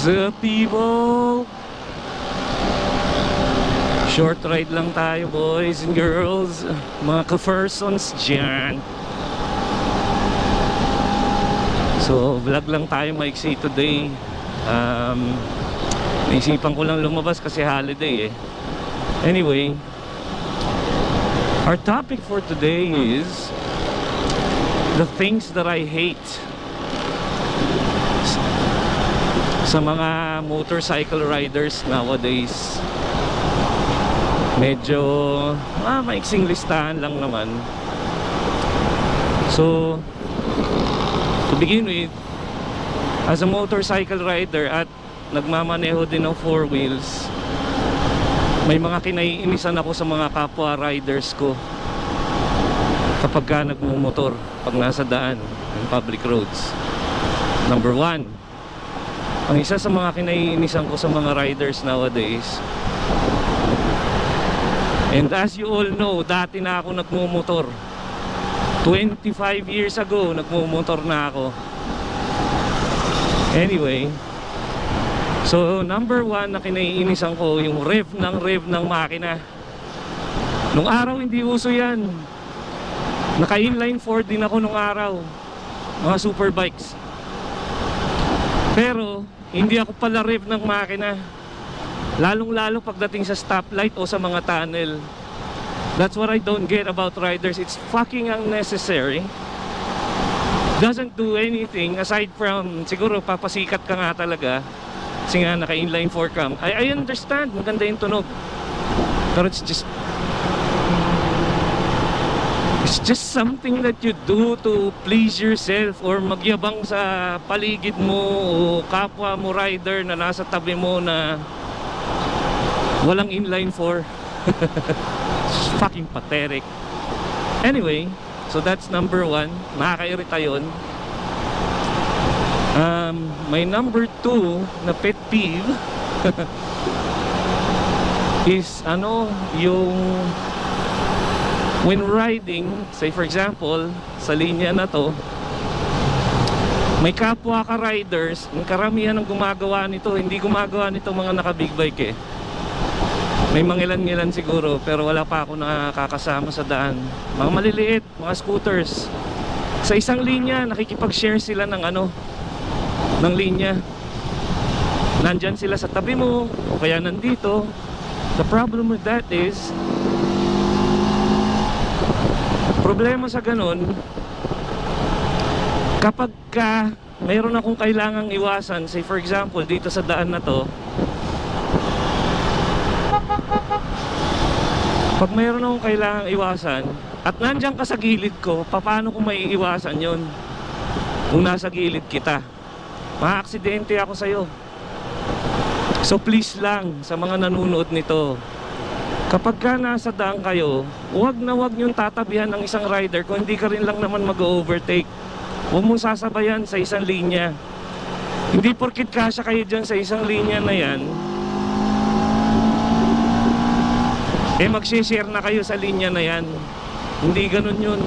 What's up, people? Short ride lang tayo, boys and girls, mga ka-fursons dyan. So, vlog lang tayo maiksi today. Naisipan ko lang lumabas kasi holiday eh. Anyway, our topic for today is the things that I hate sa mga motorcycle riders nowadays. Medyo maiksing listahan lang naman. So, to begin with, as a motorcycle rider at nagmamaneho din ng 4 wheels, may mga kinaiinisan ako sa mga kapwa riders ko kapag ka nagmumotor pag nasa daan ng public roads. Number 1, ang isa sa mga kinaiinisan ko sa mga riders nowadays, and as you all know, dati na ako nagmumotor. 25 years ago nagmumotor na ako. Anyway, so number 1 na kinaiinisan ko, yung rev ng makina. Nung araw hindi uso yan. Naka inline 4 din ako nung araw, mga super bikes. Pero hindi ako pala rev ng makina, lalong lalo pagdating sa stoplight o sa mga tunnel. That's what I don't get about riders. It's fucking unnecessary. Doesn't do anything aside from siguro papasikat ka nga talaga kasi nga naka inline 4 cam. I understand, maganda yung tunog, pero it's just something that you do to please yourself or magyabang sa paligid mo o kapwa mo rider na nasa tabi mo na walang inline 4. It's fucking pathetic. Anyway, so that's number 1. Nakakairita yun. My number 2 na pet peeve is yung when riding, say for example, sa linya na to, may kapwa ka riders, ang karamihan ng gumagawa nito, hindi gumagawa nito mga naka big bike eh. May mangilan-ngilan siguro, pero wala pa ako nakakasama sa daan. Mga maliliit, mga scooters. Sa isang linya, nakikipag-share sila ng ng linya. Nandyan sila sa tabi mo, o kaya nandito. The problem with that is, problema sa ganun, kapag mayroon akong kailangang iwasan, say for example dito sa daan na to, pag mayroon akong kailangang iwasan at nandyan ka sa gilid ko, paano ko maiiwasan yun kung nasa gilid kita? Maaksidente ako sa'yo. So please lang sa mga nanonood nito, kapag ka nasa daan kayo, huwag niyong tatabihan ng isang rider kung hindi ka rin lang naman mag-overtake. Huwag mong sasabayan sa isang linya. Hindi porkit kasya kayo dyan sa isang linya na yan, mag-share na kayo sa linya na yan. Hindi ganun yun.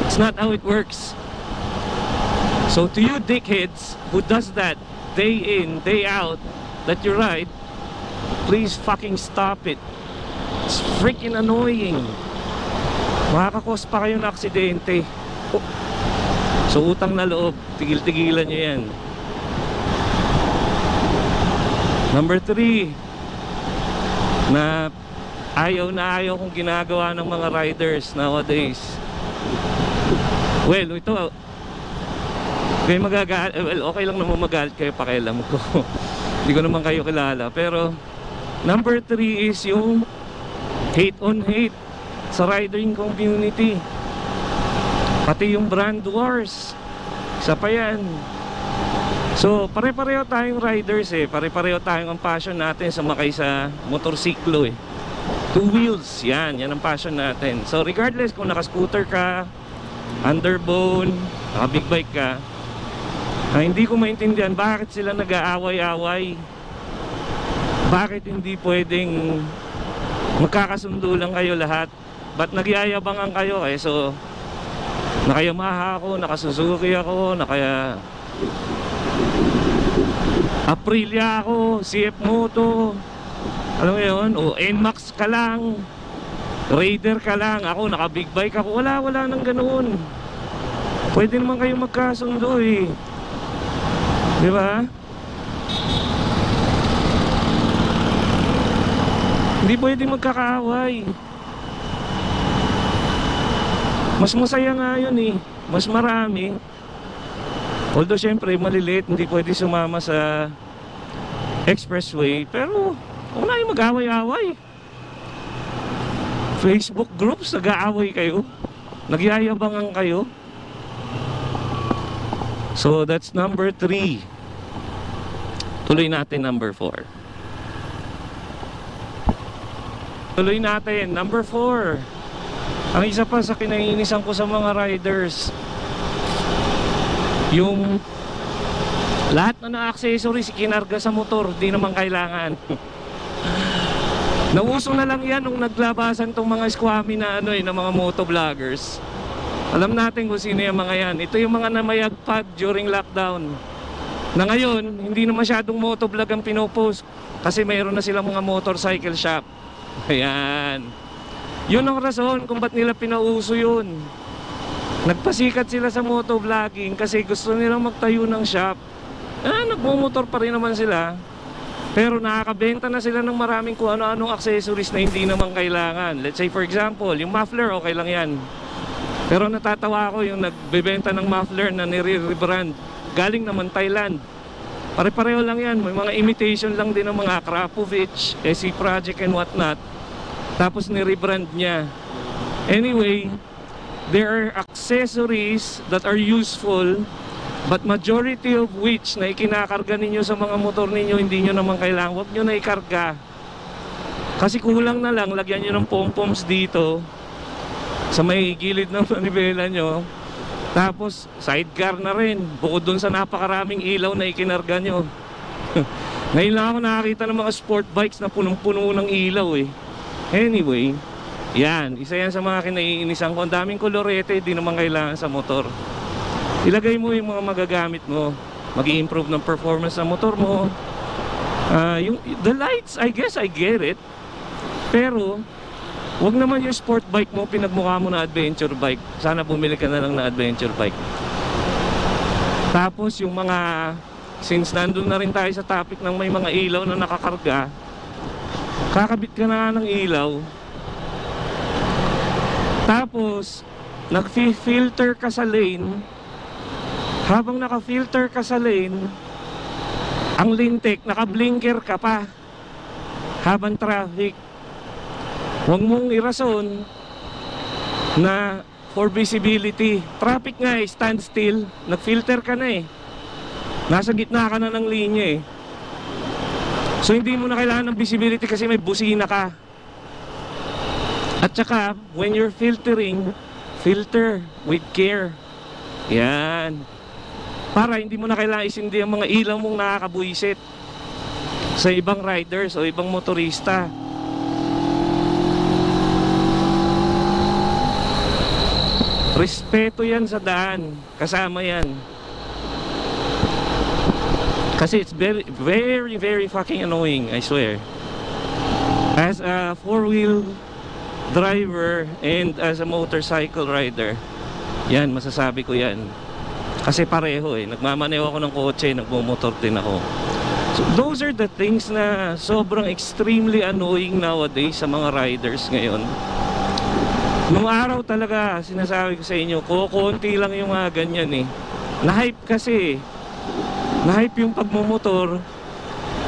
It's not how it works. So to you dickheads who does that day in, day out, that you ride, please fucking stop it. It's freaking annoying. Makakakos pa kayo na aksidente. So utang na loob, tigil-tigilan nyo yan. Number 3 na ayaw kong ginagawa ng mga riders nowadays. Well, ito kayo magagalit, well, okay lang naman magalit kayo, pakialam ko. Hindi ko naman kayo kilala. Pero number 3 is yung hate on hate sa riding community. Pati yung brand wars, isa pa yan. So pare-pareho tayong riders eh. Pare-pareho tayong ang passion natin sa makay sa motorsiklo eh. 2 wheels, yan ang passion natin. So regardless kung naka-scooter ka, underbone, naka-big bike ka, hindi ko maintindihan bakit sila nag-aaway-away. Bakit hindi pwedeng magkakasundo lang kayo lahat? Ba't nagyayabangan kayo? So naka-Yamaha ako, naka-Suzuki ako, Aprilia ako, CF Moto, alam mo yun, o NMAX ka lang, Raider ka lang, ako naka big bike ako, wala nang ganoon. Pwede naman kayo magkasundo eh, di ba? Hindi pwede magkakaaway. Mas masaya nga yun eh, mas marami. Although syempre maliliit, hindi pwede sumama sa expressway, pero huwag na yung mag-away-away. Facebook groups, nag-aaway kayo, nagyayabangan kayo. So that's number 3. Tuloy natin number 4. Tuloy natin number 4. Ang isa pa sa kinaiinisan ko sa mga riders, yung lahat na accessories kinarga sa motor, di naman kailangan. Nauso na lang yan nung naglabasan tong mga squammy na na mga motovloggers. Alam natin kung sino yung mga yan. Ito yung mga namayagpag during lockdown, na ngayon hindi na masyadong motovlog ang pinopost kasi mayroon na silang mga motorcycle shop. Ayan, yun ang rason kung ba't nila pinauso yun. Nagpasikat sila sa motovlogging kasi gusto nilang magtayo ng shop. Nagmumotor pa rin naman sila, pero nakakabenta na sila ng maraming kung ano-anong accessories na hindi naman kailangan. Let's say for example, yung muffler, okay lang yan. Pero natatawa ako yung nagbebenta ng muffler na nire-rebrand, galing naman Thailand. Pare-pareho lang yan, may mga imitation lang din ng mga Krapovich, SC Project and whatnot. Tapos nire-rebrand niya. Anyway, there are accessories that are useful, but majority of which na ikinakarga ninyo sa mga motor ninyo, hindi nyo naman kailangan. Huwag nyo na ikarga. Kasi kulang na lang, lagyan nyo ng pom-poms dito sa may gilid ng manibela nyo. Tapos sidecar na rin, bukod dun sa napakaraming ilaw na ikinarga nyo. Ngayon lang ako nakakita ng mga sport bikes na punong-puno ng ilaw eh. Anyway, yan, isa yan sa mga kinaiinisan ko. Ang daming kolorete, di naman kailangan sa motor. Ilagay mo yung mga magagamit mo, mag-i-improve ng performance ng motor mo. The lights, I guess I get it. Pero wag naman yung sport bike mo pinagmukha mo na adventure bike. Sana bumili ka na lang na adventure bike. Tapos yung mga, since nandun na rin tayo sa topic ng may mga ilaw na nakakarga, kakabit ka na ng ilaw, tapos nag-filter ka sa lane. Habang naka-filter ka sa lane, ang lintik, naka-blinker ka pa habang traffic. Huwag mong irason na for visibility. Traffic nga eh, stand still, nag-filter ka na eh, nasa gitna ka na ng linya eh. So hindi mo na kailangan ng visibility kasi may busina ka. At saka when you're filtering, filter with care. Yan, para hindi mo na kailangan isindi ang mga ilaw mong nakakabuisit sa ibang riders o ibang motorista. Respeto yan sa daan, kasama yan. Kasi it's very, very, very fucking annoying, I swear. As a four-wheel driver and as a motorcycle rider, yan, masasabi ko yan. Kasi pareho eh, nagmamaneho ako ng kotse, nagmumotor din ako. So those are the things na sobrang extremely annoying nowadays sa mga riders ngayon. Nung araw talaga, sinasabi ko sa inyo, kukunti lang yung ganyan eh. Na-hype kasi eh. Na-hype yung pagmumotor.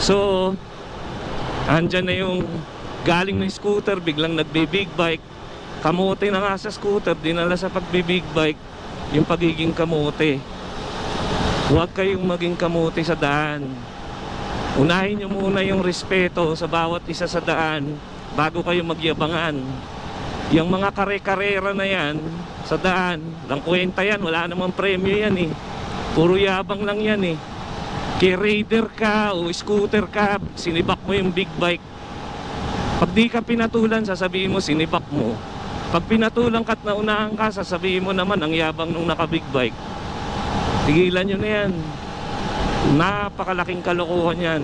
So andyan na yung galing ng scooter, biglang nagbe-big bike. Kamote na nga sa scooter, dinala sa pagbe-big bike yung pagiging kamote. Huwag kayong maging kamote sa daan. Unahin nyo muna yung respeto sa bawat isa sa daan bago kayo magyabangan. Yung mga kare-karera na yan sa daan, lang kwenta yan, wala namang premyo yan eh. Puro yabang lang yan eh. Kay Raider ka o scooter ka, sinibak mo yung big bike. Pag di ka pinatulan, sasabihin mo sinibak mo. Pag pinatulan ka at naunahan ka, sasabihin mo naman ang yabang nung naka big bike. Tigilan nyo na yan. Napakalaking kalokohan yan.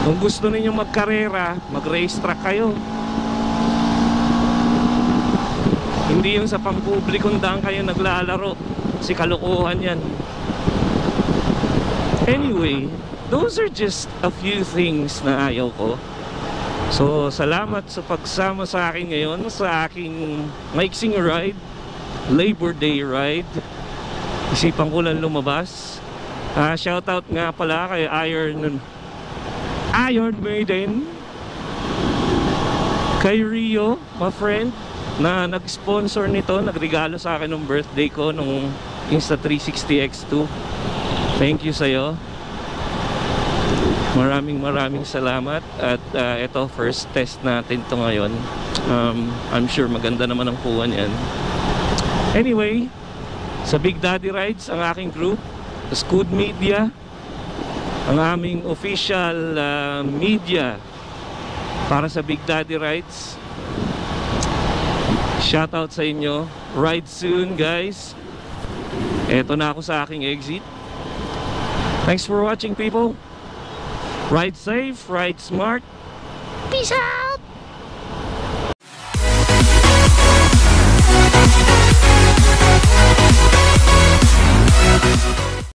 Kung gusto ninyong magkarera, mag-racetrack kayo. Hindi yung sa pampublikong daan kayo naglalaro. Kasi kalokohan yan. Anyway, those are just a few things na ayaw ko. So, salamat sa pagsama sa akin ngayon sa aking maiksing ride, Labor Day ride. Isipan ko lang lumabas. Shoutout nga pala kay Iron Maiden, kay Rio, my friend, na nag-sponsor nito, nagregalo sa akin ng birthday ko nung Insta360 X2. Thank you sa'yo. Maraming salamat. At ito, first test natin to ngayon. I'm sure maganda naman ang kuha niyan. Anyway, sa Big Daddy Rides, ang aking group, Scoot Media, ang aming official media para sa Big Daddy Rides. Shoutout sa inyo. Ride soon, guys. Eto na ako sa aking exit. Thanks for watching, people. Ride safe, ride smart. Peace out!